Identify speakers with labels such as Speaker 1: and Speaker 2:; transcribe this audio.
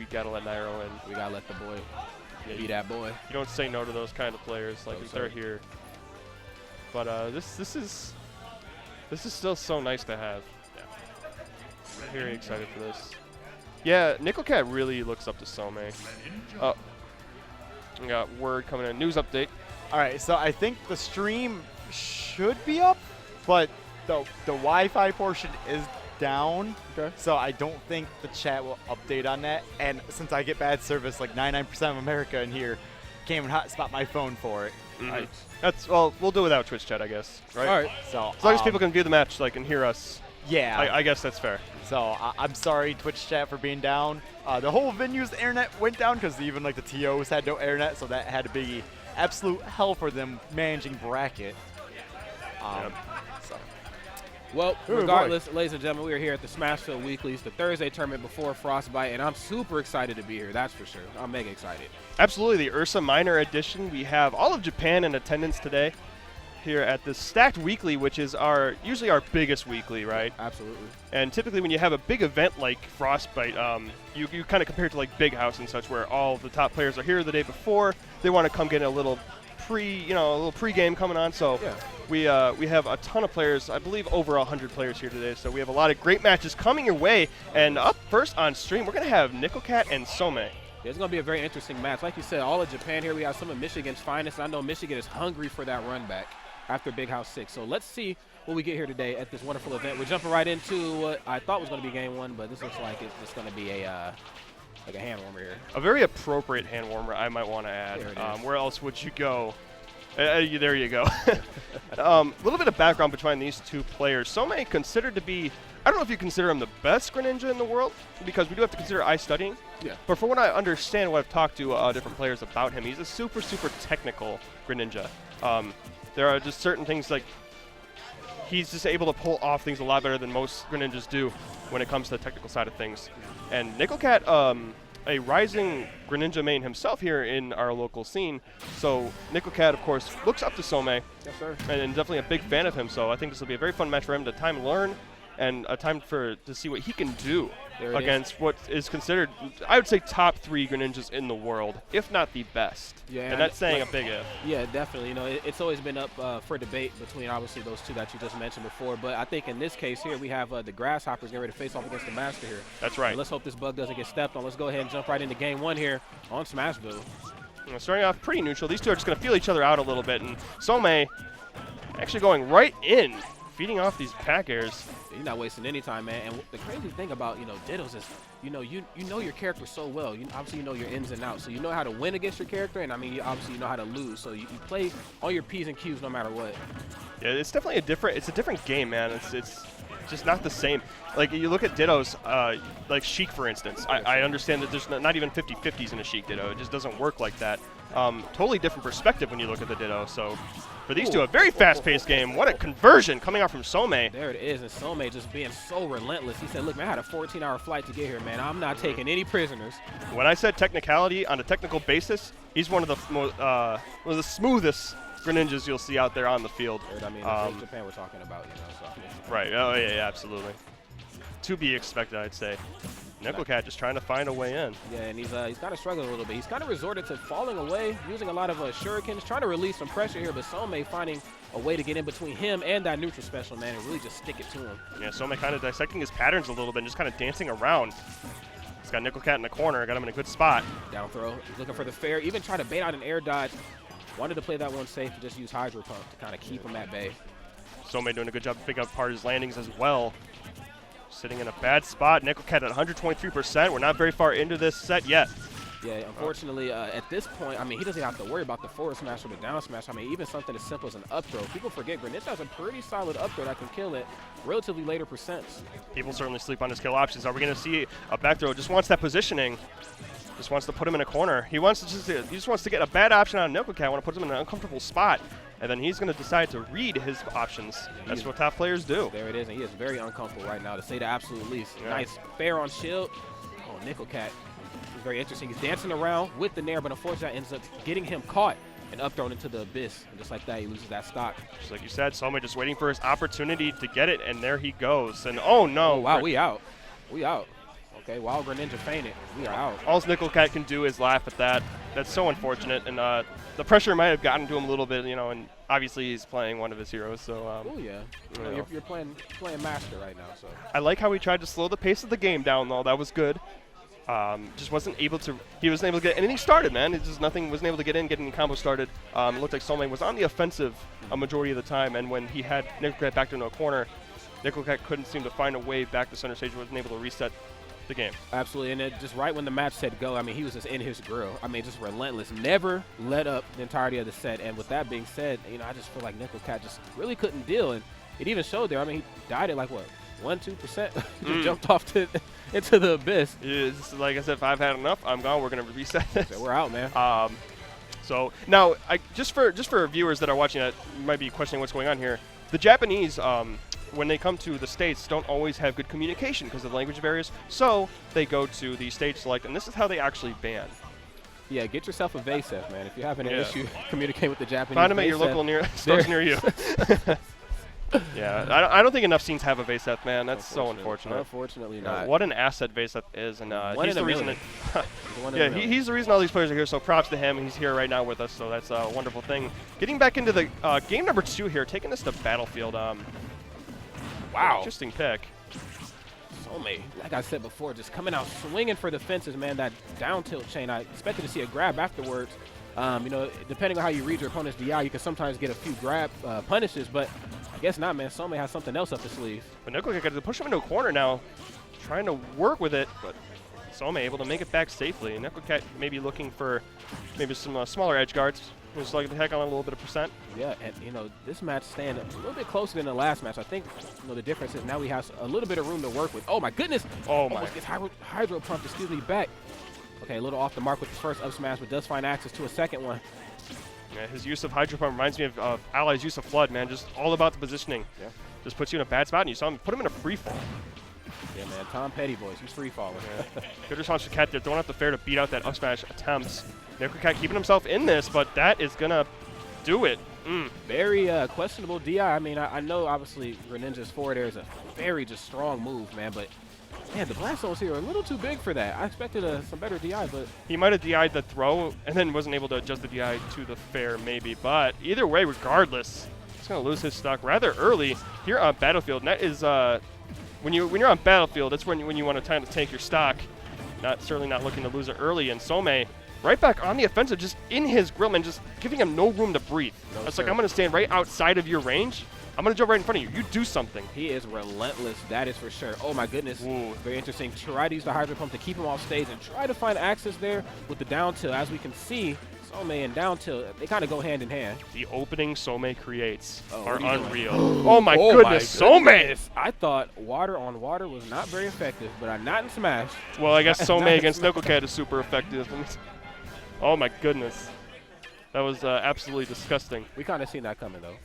Speaker 1: gotta let Nairo in.
Speaker 2: We gotta let the boy be that boy.
Speaker 1: You don't say no to those kind of players like if they're here. But this is still so nice to have. Yeah. I'm very excited for this. Yeah, Nicklecat really looks up to Some. We got word coming in. News update.
Speaker 3: All right, so I think the stream should be up, but the Wi-Fi portion is down.
Speaker 1: Okay.
Speaker 3: So I don't think the chat will update on that. And since I get bad service, like 99% of America in here, can't even hotspot my phone for it.
Speaker 1: Right. Well, we'll do it without Twitch chat, I guess. Right.
Speaker 3: All right. So
Speaker 1: as long as people can view the match, like, and hear us.
Speaker 3: Yeah.
Speaker 1: I guess that's fair.
Speaker 3: So I'm sorry, Twitch chat, for being down. The whole venue's internet went down because even like the TOs had no internet, so that had to be absolute hell for them managing bracket. So.
Speaker 2: Well, regardless, ladies and gentlemen, we are here at the Smashfield Weeklies, the Thursday tournament before Frostbite, and I'm super excited to be here, that's for sure. I'm mega excited.
Speaker 1: Absolutely, the Ursa Minor edition. We have all of Japan in attendance today here at the Stacked Weekly, which is usually our biggest weekly, right?
Speaker 2: Absolutely.
Speaker 1: And typically when you have a big event like Frostbite, you kind of compare it to like Big House and such, where all the top players are here the day before. They want to come get a little pre-game coming on. So yeah. we have a ton of players. I believe over 100 players here today. So we have a lot of great matches coming your way. And up first on stream, we're gonna have Nicklecat and Some.
Speaker 2: It's going to be a very interesting match. Like you said, all of Japan here. We have some of Michigan's finest. I know Michigan is hungry for that run back after Big House 6. So let's see what we get here today at this wonderful event. We're jumping right into what I thought was going to be game one, but this looks like it's just going to be a hand warmer here.
Speaker 1: A very appropriate hand warmer, I might want to add. Where else would you go? There you go. A little bit of background between these two players. Some considered to be, I don't know if you consider him the best Greninja in the world, because we do have to consider eye studying.
Speaker 2: Yeah.
Speaker 1: But from what I understand, what I've talked to different players about him, he's a super, super technical Greninja. There are just certain things like he's just able to pull off things a lot better than most Greninjas do when it comes to the technical side of things. And Nicklecat, a rising Greninja main himself here in our local scene. So Nicklecat, of course, looks up to Some.
Speaker 2: Yes, sir.
Speaker 1: And definitely a big fan of him. So I think this will be a very fun match for him to time learn and a time to see what he can do against what is considered, I would say, top 3 Greninjas in the world, if not the best.
Speaker 2: Yeah,
Speaker 1: and that's saying a big if.
Speaker 2: Yeah, definitely. You know, it's always been up for debate between obviously those two that you just mentioned before. But I think in this case here, we have the Grasshoppers getting ready to face off against the Master here.
Speaker 1: That's right.
Speaker 2: So let's hope this bug doesn't get stepped on. Let's go ahead and jump right into game one here on Smashville.
Speaker 1: Starting off pretty neutral. These two are just going to feel each other out a little bit. And Some actually going right in, feeding off these pack airs.
Speaker 2: He's not wasting any time, man. And the crazy thing about, Dittos is, you know your character so well. Obviously, you know your ins and outs. So you know how to win against your character, and I mean, obviously, you know how to lose. So you play all your P's and Q's no matter what.
Speaker 1: Yeah, it's definitely a different game, man. It's just not the same. Like, you look at Dittos, like Sheik, for instance. I understand that there's not even 50-50s in a Sheik Ditto. It just doesn't work like that. Totally different perspective when you look at the Ditto. So for these two, a very fast-paced game. What a conversion coming out from Some.
Speaker 2: There it is, and Some just being so relentless. He said, look, man, I had a 14-hour flight to get here, man. I'm not taking any prisoners.
Speaker 1: When I said technicality on a technical basis, he's one of the smoothest Greninjas you'll see out there on the field.
Speaker 2: I mean, that's Japan we're talking about, So.
Speaker 1: Right. Oh, yeah, absolutely. To be expected, I'd say. Nicklecat just trying to find a way in.
Speaker 2: Yeah, and he's kind of struggling a little bit. He's kind of resorted to falling away, using a lot of shurikens, trying to release some pressure here, but Some finding a way to get in between him and that neutral special, man, and really just stick it to him.
Speaker 1: Yeah, Some kind of dissecting his patterns a little bit and just kind of dancing around. He's got Nicklecat in the corner, got him in a good spot.
Speaker 2: Down throw, looking for the fair, even trying to bait out an air dodge. Wanted to play that one safe and just use Hydro Pump to kind of keep him at bay.
Speaker 1: Some doing a good job picking up part of his landings as well. Sitting in a bad spot. Nicklecat at 123%. We're not very far into this set yet.
Speaker 2: Yeah, unfortunately, at this point, I mean, he doesn't have to worry about the forward smash or the down smash. I mean, even something as simple as an up throw. People forget Greninja has a pretty solid up throw that can kill it relatively later percents.
Speaker 1: People certainly sleep on his kill options. Are we going to see a back throw? Just wants that positioning. Just wants to put him in a corner. He just wants to get a bad option on Nicklecat. Want to put him in an uncomfortable spot, and then he's going to decide to read his options. That's what top players do.
Speaker 2: There it is, and he is very uncomfortable right now, to say the absolute least. Yeah. Nice fair on shield. Oh, Nicklecat is very interesting. He's dancing around with the nair, but unfortunately that ends up getting him caught and up thrown into the abyss. And just like that, he loses that stock.
Speaker 1: Just like you said, Some just waiting for his opportunity to get it, and there he goes. And oh no!
Speaker 2: Oh, wow, we out. We out. Okay, while Greninja fainted, we are out.
Speaker 1: All Nicklecat can do is laugh at that. That's so unfortunate, and the pressure might have gotten to him a little bit, you know, and obviously he's playing one of his heroes, so.
Speaker 2: Oh yeah, you're playing master right now, so.
Speaker 1: I like how he tried to slow the pace of the game down, though. That was good. Just wasn't able to. He wasn't able to get anything started, man. It just wasn't able to get any combo started. It looked like Soulmane was on the offensive a majority of the time, and when he had Nicklecat backed into a corner, Nicklecat couldn't seem to find a way back to center stage. Wasn't able to reset the game.
Speaker 2: Absolutely, and just right when the match said go, I mean, he was just in his grill. I mean, just relentless, never let up the entirety of the set. And with that being said, you know, I just feel like Nicklecat just really couldn't deal, and it even showed there. I mean, he died at like what, 1-2%? Just jumped off into the abyss.
Speaker 1: It's like I said, if I've had enough, I'm gone. We're gonna reset this.
Speaker 2: So we're out, man.
Speaker 1: So now, just for viewers that are watching that might be questioning what's going on here, the Japanese, when they come to the States, don't always have good communication because of language barriers. So they go to the stage select, and this is how they actually ban.
Speaker 2: Yeah, get yourself a VSF, man. If you're having an issue communicating with the Japanese,
Speaker 1: find them at your local stores near you. Yeah, I don't think enough scenes have a VSF, man. That's so unfortunate.
Speaker 2: Unfortunately not.
Speaker 1: What an asset VSF is, and he's the reason. He's the reason all these players are here. So props to him. He's here right now with us, so that's a wonderful thing. Getting back into the game number 2 here, taking this to Battlefield. Wow, interesting pick.
Speaker 2: Soulmane, like I said before, just coming out swinging for the fences, man. That down tilt chain. I expected to see a grab afterwards. You know, depending on how you read your opponent's DI, you can sometimes get a few grab punishes, but I guess not, man. Soulmane has something else up his sleeve.
Speaker 1: But Nicklecat got to push him into a corner now, trying to work with it, but Soulmane able to make it back safely. Nicklecat maybe looking for maybe some smaller edge guards. Just like the heck on a little bit of percent.
Speaker 2: Yeah, and you know, this match staying a little bit closer than the last match. I think, you know, the difference is now we have a little bit of room to work with. Oh my goodness!
Speaker 1: Oh my!
Speaker 2: Almost gets hydro pumped. Excuse me, back. Okay, a little off the mark with his first up smash, but does find access to a second one.
Speaker 1: Yeah, his use of Hydro Pump reminds me of Ally's use of Flood, man. Just all about the positioning. Yeah. Just puts you in a bad spot, and you saw him put him in a free fall.
Speaker 2: Yeah, man. Tom Petty voice. He's free falling.
Speaker 1: Yeah. Good response from Cat there. Throwing out the fair to beat out that up smash attempts. Nicklecat keeping himself in this, but that is going to do it.
Speaker 2: Very questionable DI. I mean, I know, obviously, Greninja's forward air is a very just strong move, man, but man, the blast zones here are a little too big for that. I expected some better DI, but
Speaker 1: he might have DI'd the throw and then wasn't able to adjust the DI to the fair, maybe. But either way, regardless, he's going to lose his stock rather early here on Battlefield. And that is when you're on Battlefield, that's when you want to kind of take your stock. Certainly not looking to lose it early. And Soulmane right back on the offensive, just in his grill, man, just giving him no room to breathe. It's like, I'm going to stand right outside of your range. I'm going to jump right in front of you. You do something.
Speaker 2: He is relentless. That is for sure. Oh, my goodness. Ooh. Very interesting. Try to use the Hydro Pump to keep him off stage and try to find access there with the down tilt. As we can see, Soulmane and down tilt, they kind of go hand in hand.
Speaker 1: The opening Soulmane creates are unreal. Oh, my goodness. Soulmane.
Speaker 2: I thought water on water was not very effective, but not in Smash.
Speaker 1: Well, I guess Soulmane against Nicklecat is super effective. Oh, my goodness. That was absolutely disgusting.
Speaker 2: We kind of seen that coming, though.